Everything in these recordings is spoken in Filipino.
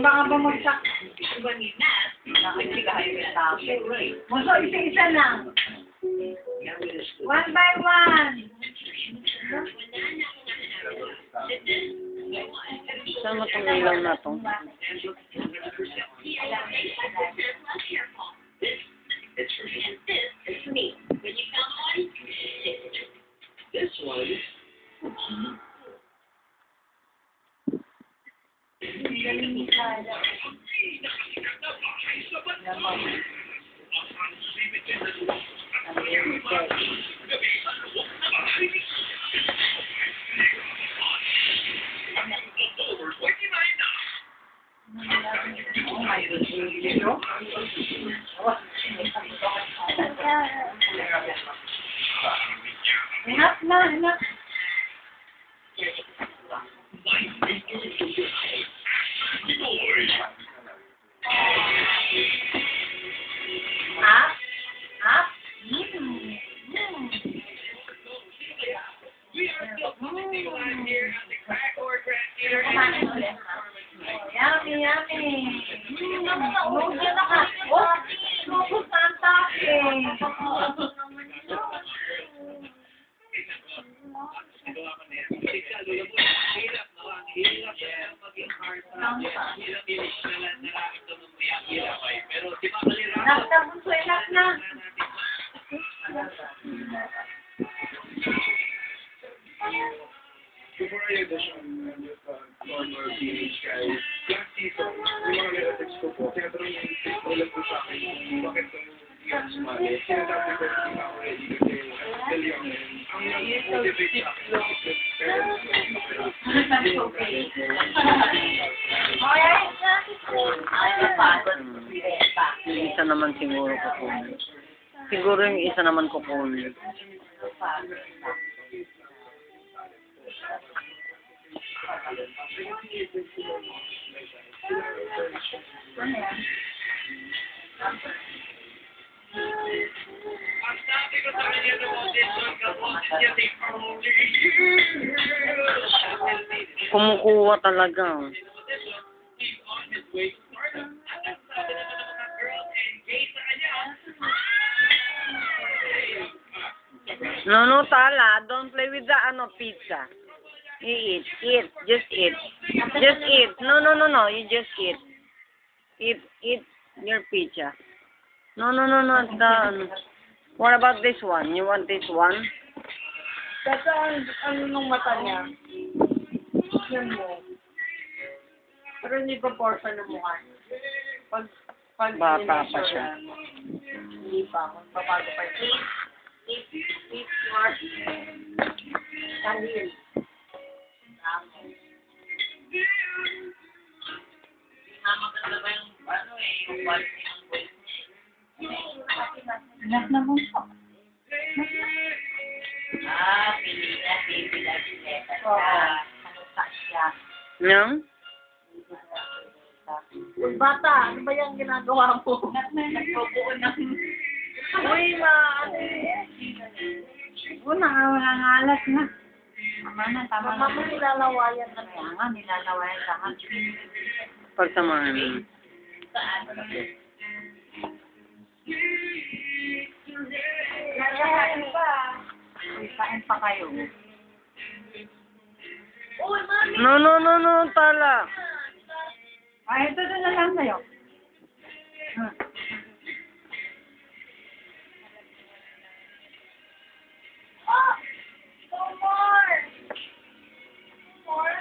Baka bumagsak. Maso, isa-isa lang. One by one. Saan mo itong ilaw na ito? Enough na, enough. Up, up. Yummy, yummy. Lugyan na ka. Oh, lugos na ang tae. Nak na, bunso, nak na. Before I audition, normal teenage guy, last season, yung mga relatives ko po, tinatanong yung ulit po sa akin, bakit ko yung sumali. Sinasabi ko, hindi na ako ready kasi still young and ang motivate sa akin. Yung isa naman siguro kukunin. Siguro yung isa naman kukunin. Kumukuha talaga. No, Tala, don't play with the pizza. You eat, just eat. Just eat. No, you just eat. Eat your pizza. No, what about this one? You want this one? Kasi ano nung mata niya? Yan mo. Pero hindi proportion ng mukha niya. Pag Bata pa siya. Hindi pa. Magpapago pa siya. Eat smart. Kanil. Anak na bunso. Pili na, baby na, bileta siya. Kanusa siya. Yang? Bata, ano ba yung ginagawa mo? Nagpupuo ng... Uy, nangangalas na. Tama na, tama na. Mama mo nilalawayan na Kaya nga, nilalawayan sa akin. Pagsamahan mo. Nakain pa. Kain pa kayo. Uy, mami! No, Tala. Ay, ito na lang sa'yo. Oh! No more! More?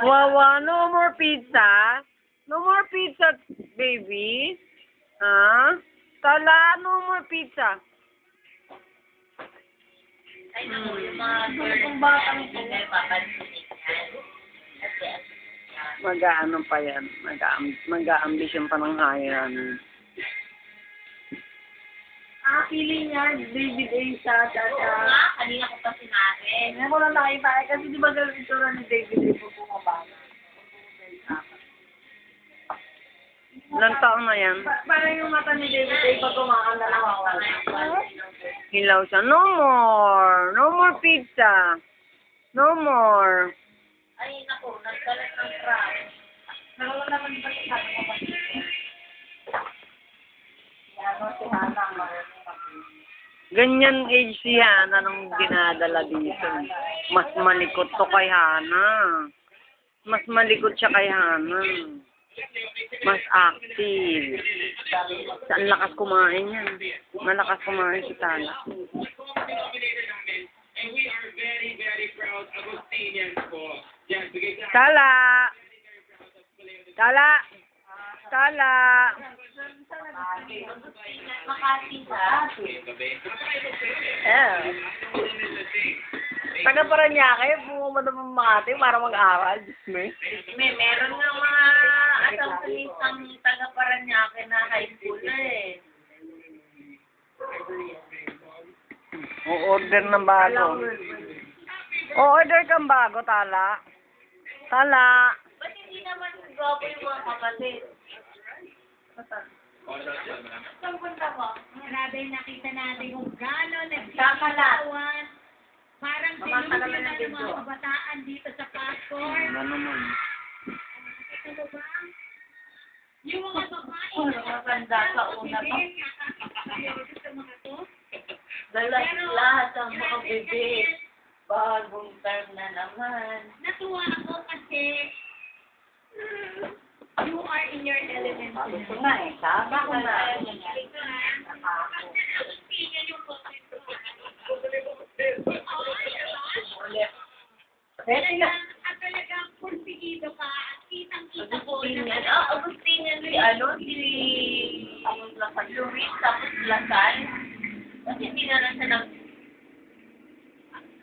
Wawa, no more pizza? No more pizza, baby? Huh? Tala, no more pizza. Ay, naku, yung mga girls na hindi na papansinin yan. Kasi, Mag-aano pa yan. Mag-a-ambition pa ng higher. Feeling niya, David A. sa oo nga, kanina ko pa sinabi. Ngayon ko lang nakita kasi di ba ganun itsura ni David A. pag bumababa? Ilang taon na yan? Parang yung mata ni David A. pag kumakanta na nawawala. Hilaw siya. No more. No more pizza. No more. Ay, naku, nagkalat ng crap. Naroon naman ba sa sabi mo ba? Ano, si Hana, Ganyan age si Hana nung dinadala dito. Mas malikot to kay Hana. Mas malikot siya kay Hana. Mas active. Saan lakas kumain yan? Malakas kumain si Tala. And we are very, very proud Agustinians po. Yan, bigay sa Tala! Tala! Tala! Makati sa. Taga Paranaque, pumunta naman Makati para mag-aral. Meron nga mga asambulistang taga Paranaque na high school eh. O-order ng bago. O-order kang bago, Tala. Tala! Ba't hindi naman gwapo yung mga kapatid? Saan punta mo? Grabe, nakita natin kung gano'n Kakalat. nagsisawan. Parang Mamasa naman sinunod ng ng mga video. kabataan dito sa Pascor. Ano naman? Ito ba ba? Yung mga babae Puro maganda sa una to. sa mga to. Dalas lahat ang mga bebe. Bagong term na naman. Natuwa ako kasi you are in your element. Sabi ko na eh. Sabi ko na. Pero yung At talagang pursigido ka at kitang-kita ko Agustinian. Agustinian si ano, si Luis, tapos Lasal. Kasi hindi na lang siya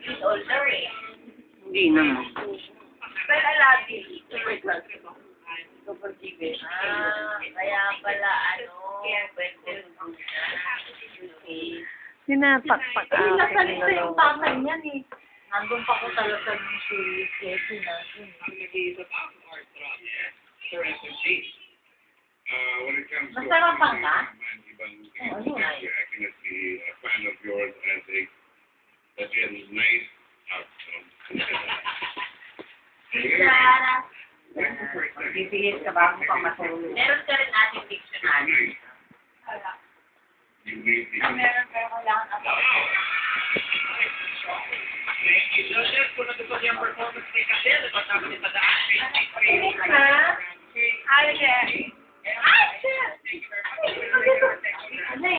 he's older eh. Hindi naman. Pero I love you. Super close. Super cute. Kaya pala ano, pwede na. Sinatakpak akin ng dalawa. tatay niyan eh. Nandun pa ko talaga ng si Casey natin. When it comes to Masarap ba ka? I cannot be a fan of yours as a nice outcome. Bibigyan ka ba mo pang matulog? Meron ka rin ating dictionary. You made the Meron pero kailangan ako. Thank you, Joseph. Kung natupad yung performance ni Kasel, tapos ni Padaan. Ay, yeah. Ay, shit!